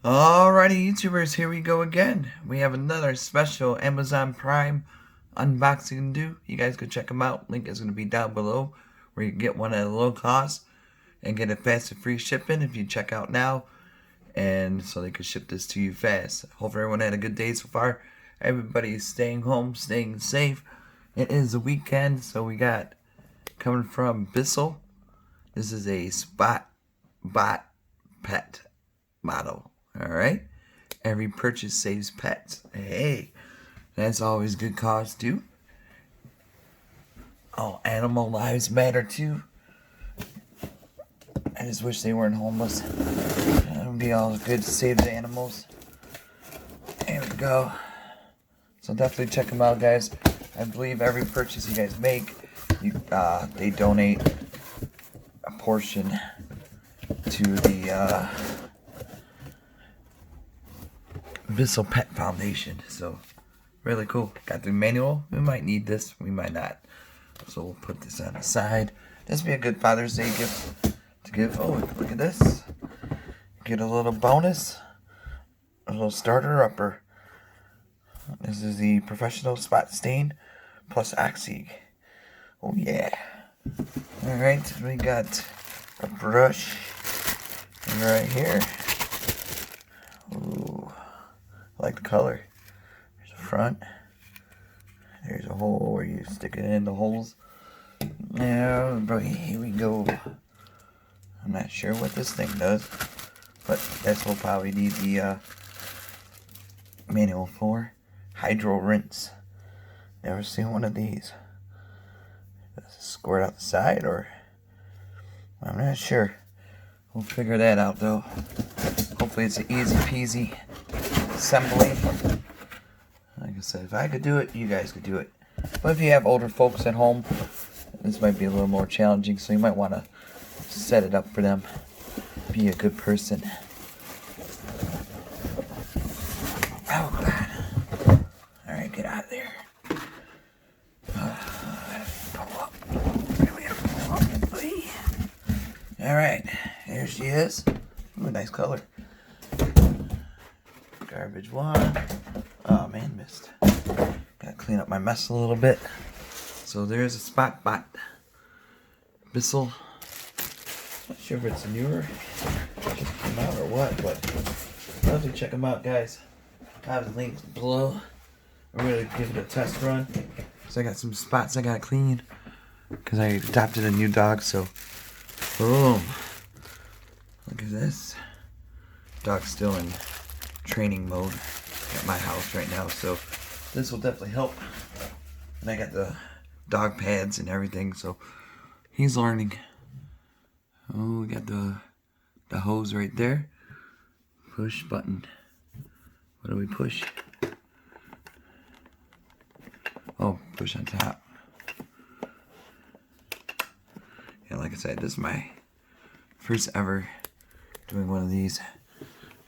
Alrighty, YouTubers, here we go again. We have another special Amazon Prime unboxing to do. You guys go check them out. Link is going to be down below, where you can get one at a low cost and get it fast and free shipping if you check out now. And so they could ship this to you fast. Hope everyone had a good day so far. Everybody is staying home, staying safe. It is a weekend, so we got coming from Bissell. This is a SpotBot pet model. Alright? Every purchase saves pets. Hey, that's always good cause too. Oh, animal lives matter too. I just wish they weren't homeless. That would be all good to save the animals. There we go. So definitely check them out, guys. I believe every purchase you guys make, they donate a portion to the Bissell Pet Foundation. So really cool. Got the manual. We might need this, we might not. So we'll put this on the side. This would be a good Father's Day gift to give. Oh, look at this. Get a little bonus. A little starter upper. This is the Professional Spot Stain plus Oxy. Oh yeah. Alright, we got a brush right here. Ooh, I like the color. There's a front. There's a hole where you stick it in the holes. Now, here we go. I'm not sure what this thing does, but that's what we'll probably need the manual for. Hydro rinse. Never seen one of these. Does it squirt out the side, or I'm not sure. We'll figure that out though. Hopefully it's an easy peasy assembly. Like I said, if I could do it, you guys could do it. But if you have older folks at home, this might be a little more challenging, so you might want to set it up for them. Be a good person. Oh God. Alright, get out of there. Alright, here she is. Ooh, nice color. Garbage one. Oh man, missed. Gotta clean up my mess a little bit. So there's a SpotBot. Bissell. Not sure if it's newer, just came out or what, but definitely check them out, guys. I have the links below. I'm gonna give it a test run. So I got some spots I gotta clean because I adopted a new dog. So boom. Look at this. Dog's still in training mode at my house right now, so this will definitely help. And I got the dog pads and everything, so he's learning. Oh, we got the hose right there. Push button. What do we push? Oh, push on top. Yeah, like I said, this is my first ever doing one of these.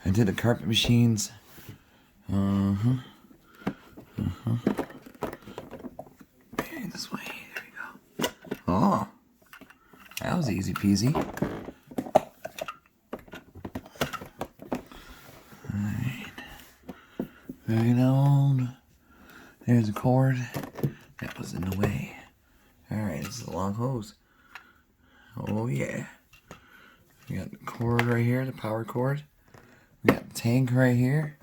I did the carpet machines. Okay, this way. There we go. Oh, that was easy peasy. Alright. Right on. There's a cord. That was in the way. Alright, this is a long hose. Oh yeah. We got the cord right here, the power cord. We got the tank right here.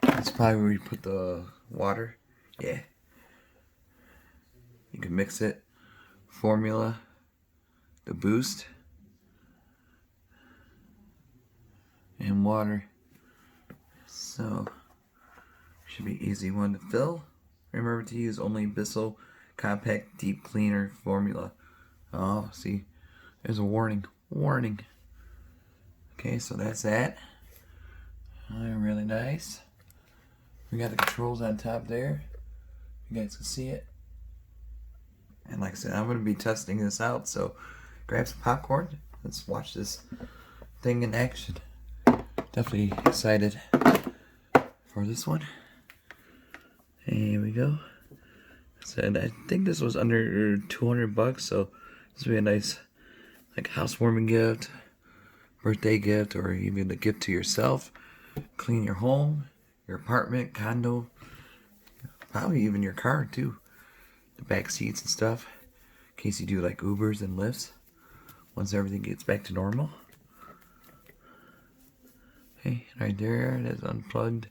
That's probably where you put the water. Yeah. You can mix it. Formula. The boost. And water. So, should be easy one to fill. Remember to use only Bissell Compact Deep Cleaner Formula. Oh, see. There's a warning. Warning. Okay, so that's that. Really nice. We got the controls on top there. You guys can see it. And like I said, I'm going to be testing this out, so grab some popcorn. Let's watch this thing in action. Definitely excited for this one. Here we go. Said I think this was under 200 bucks, so this would be a nice like housewarming gift, birthday gift, or even a gift to yourself. Clean your home, your apartment, condo, probably even your car too. The back seats and stuff, in case you do like Ubers and Lyfts. Once everything gets back to normal. Hey, right there, that's unplugged.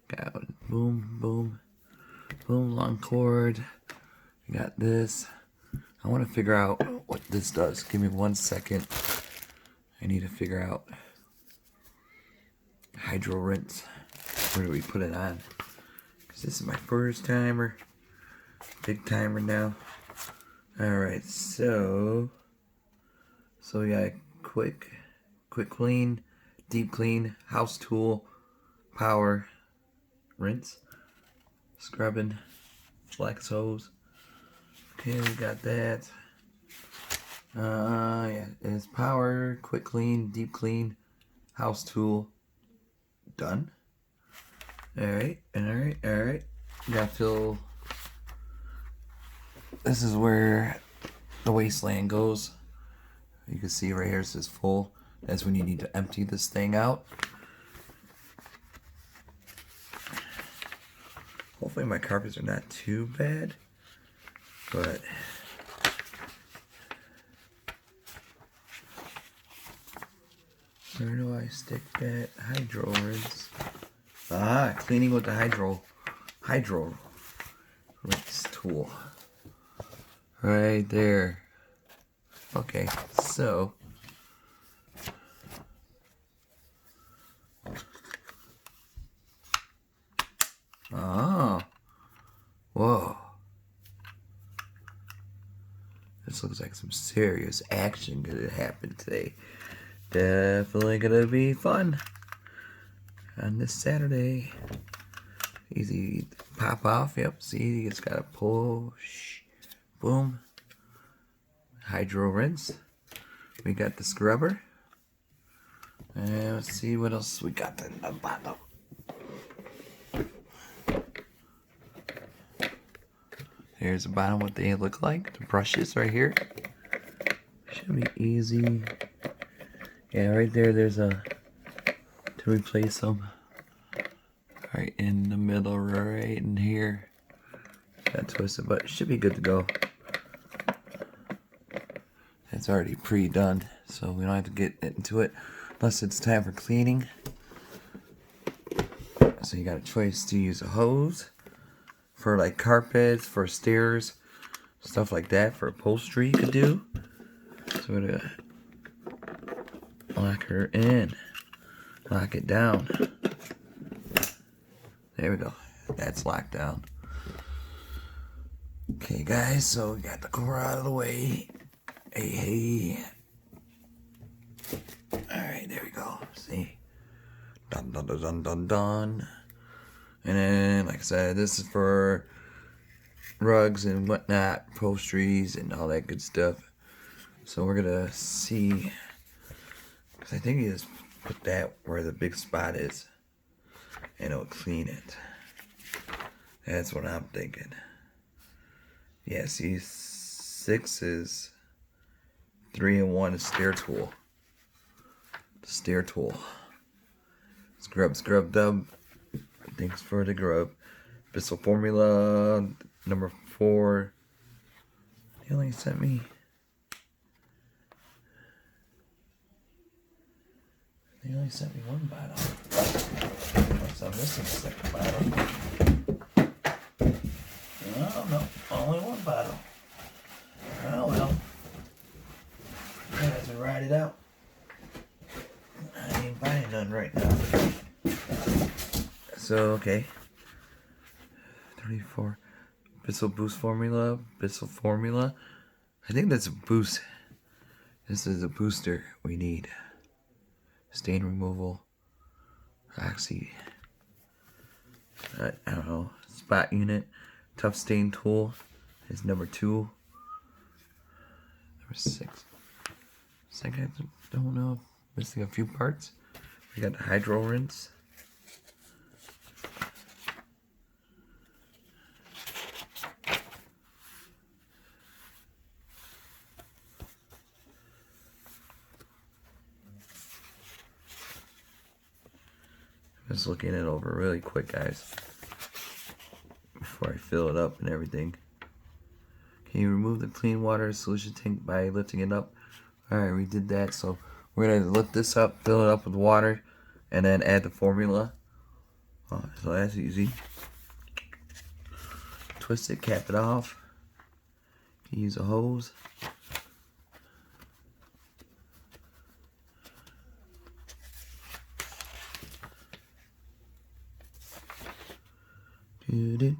Got boom, boom, boom, long cord. We got this. I want to figure out what this does. Give me 1 second. I need to figure out hydro rinse. Where do we put it on? Because this is my first timer. Big timer now. Alright, so we got quick clean, deep clean, house tool, power, rinse, scrubbing, flex hose. Okay, we got that. Yeah, it's power, quick clean, deep clean, house tool, done. Alright. Gotta fill. This is where the wasteland goes. You can see right here it says full. That's when you need to empty this thing out. Hopefully my carpets are not too bad, but where do I stick that hydro rinse? Cleaning with the hydro rinse tool. Right there. Okay, so whoa. This looks like some serious action gonna happen today. Definitely gonna be fun on this Saturday. Easy pop off. Yep, see, you just gotta push. Boom. Hydro rinse. We got the scrubber. And let's see what else we got in the bottom. Here's the bottom, what they look like. The brushes right here. Should be easy. Yeah, right there, there's a to replace them. Right in the middle, right in here. Got twisted, but it should be good to go. It's already pre-done, so we don't have to get into it unless it's time for cleaning. So you got a choice to use a hose for like carpets, for stairs, stuff like that. For upholstery you could do. So we're gonna lock her in, lock it down. There we go. That's locked down. Okay guys, so we got the core out of the way. Hey. Alright, there we go. See? Dun dun dun dun dun dun. And then, like I said, this is for rugs and whatnot, upholsteries and all that good stuff. So we're gonna see, because I think you just put that where the big spot is and it'll clean it. That's what I'm thinking. Yeah, see, 6 is 3-in-1 is stair tool. The stair tool. Scrub dub. Thanks for the grub. Bissell formula number 4. They only sent me. They only sent me 1 bottle. Unless I'm missing a second bottle. Oh no, only 1 bottle. Oh well. I have to ride it out. I ain't buying none right now. So, okay. 34. Bissell Boost formula. Bissell formula. I think that's a boost. This is a booster we need. Stain removal. Oxy. I don't know. Spot unit. Tough stain tool is number 2. Number 6. Second, I don't know. Missing a few parts. We got the hydro rinse. just looking it over really quick, guys, before I fill it up and everything. Can you remove the clean water solution tank by lifting it up? Alright, we did that, so we're going to lift this up, fill it up with water, and then add the formula. So that's easy. Twist it, cap it off. Use a hose. Dum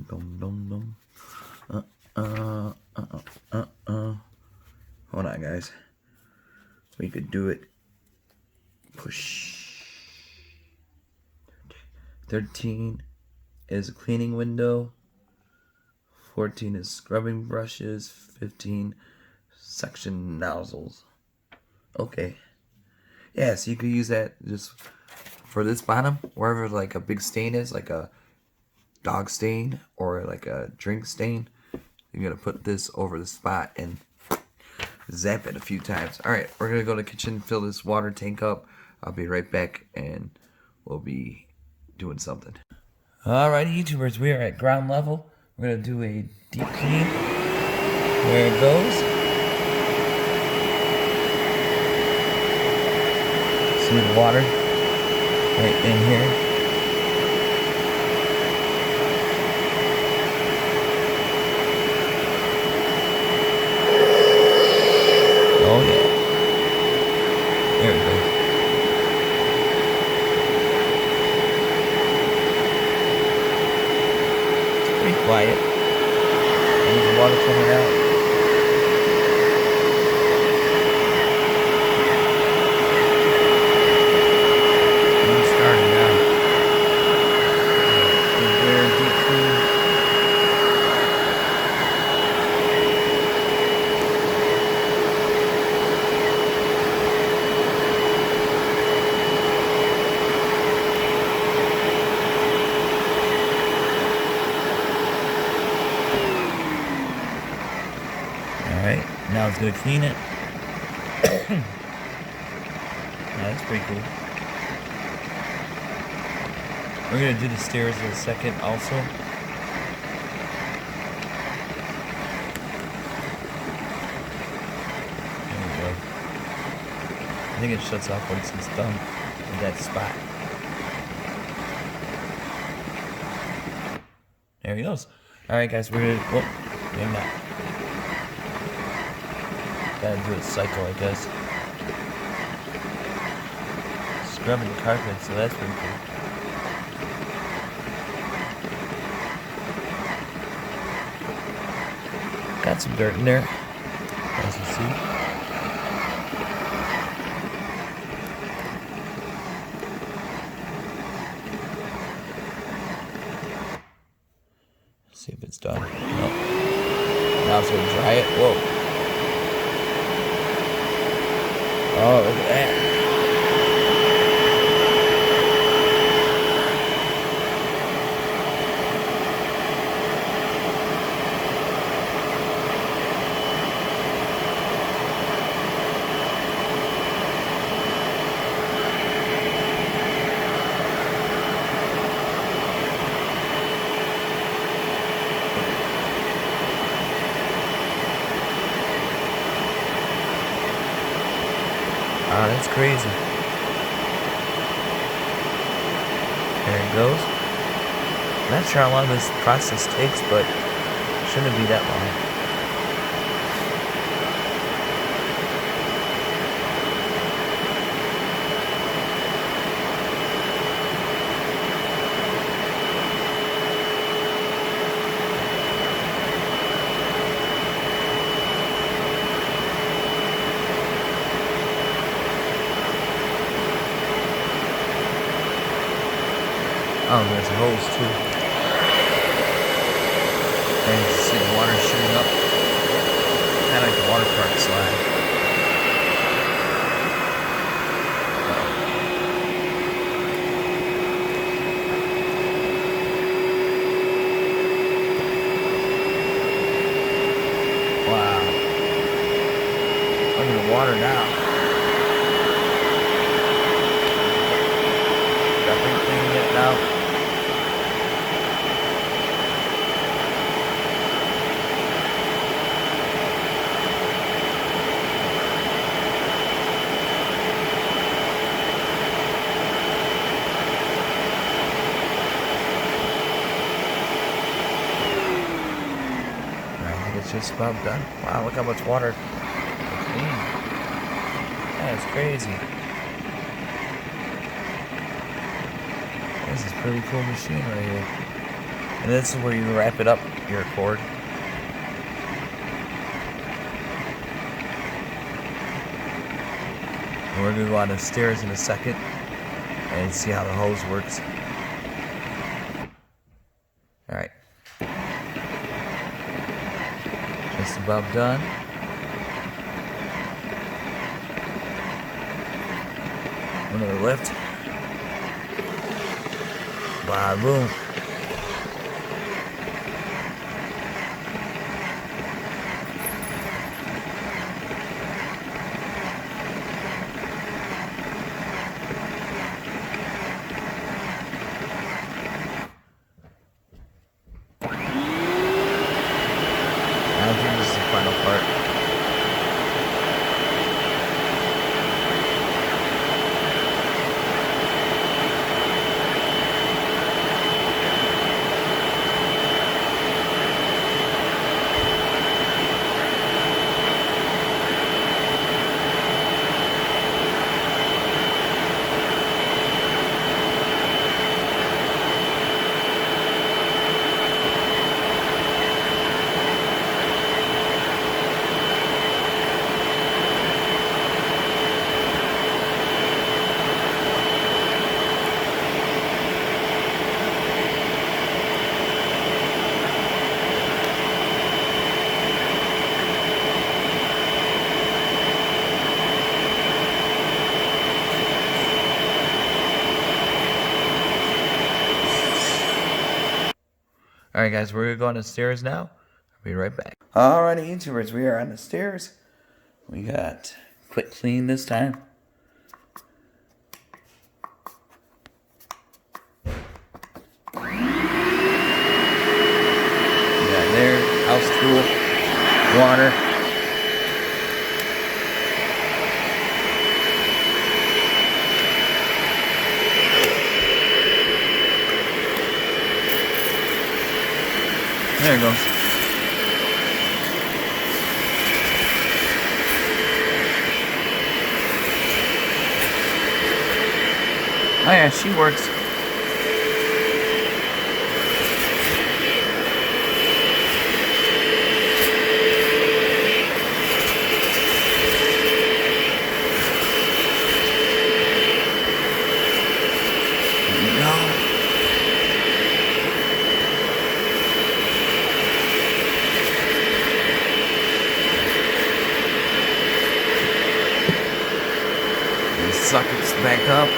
dum dum dum. Hold on, guys. We could do it. Push. 13 is a cleaning window. 14 is scrubbing brushes. 15 suction nozzles. Okay. Yeah, so you could use that just for this bottom, wherever like a big stain is, like a dog stain or like a drink stain. You're gonna put this over the spot and zap it a few times. Alright, we're gonna go to the kitchen, fill this water tank up. I'll be right back and we'll be doing something. Alrighty, YouTubers, we are at ground level. We're gonna do a deep clean. There it goes. See the water right in here. Oh yeah. There we go. It's pretty quiet. There's water coming out. And starting now. Very deep clean. Alright, now it's going to clean it. That's pretty cool. We're going to do the stairs in a second also. There we go. I think it shuts off once it's done with that spot. There he goes. Alright guys, we're going to... Whoop, maybe not. Gotta do a cycle, I guess. Scrubbing the carpet, so that's pretty cool. Got some dirt in there, as you see. Let's see if it's done. Nope. Now it's gonna dry it. Whoa. Oh, look at that. Oh, that's crazy. There it goes. I'm not sure how long this process takes, but it shouldn't be that long. Oh, there's a hose too. And you can see the water shooting up. Kind of like the water park slide. Wow. Look at the water now. just about done. Wow, look how much water. Clean. That's crazy. This is a pretty cool machine right here. And this is where you wrap it up, your cord. And we're going to go on the stairs in a second and see how the hose works. Alright. Just about done. Another lift. Bada boom. I think this is the final part. Alright guys, we're going to go on the stairs now. I'll be right back. Alrighty YouTubers, we are on the stairs. We got quick clean this time. We got there, house tool, water. There it goes. Oh yeah, she works. There you go. Sockets back up.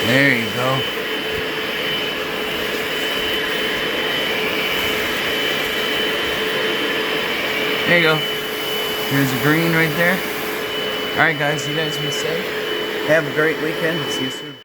There you go. There you go. Here's a green right there. Alright guys, you guys be safe. Have a great weekend. See you soon.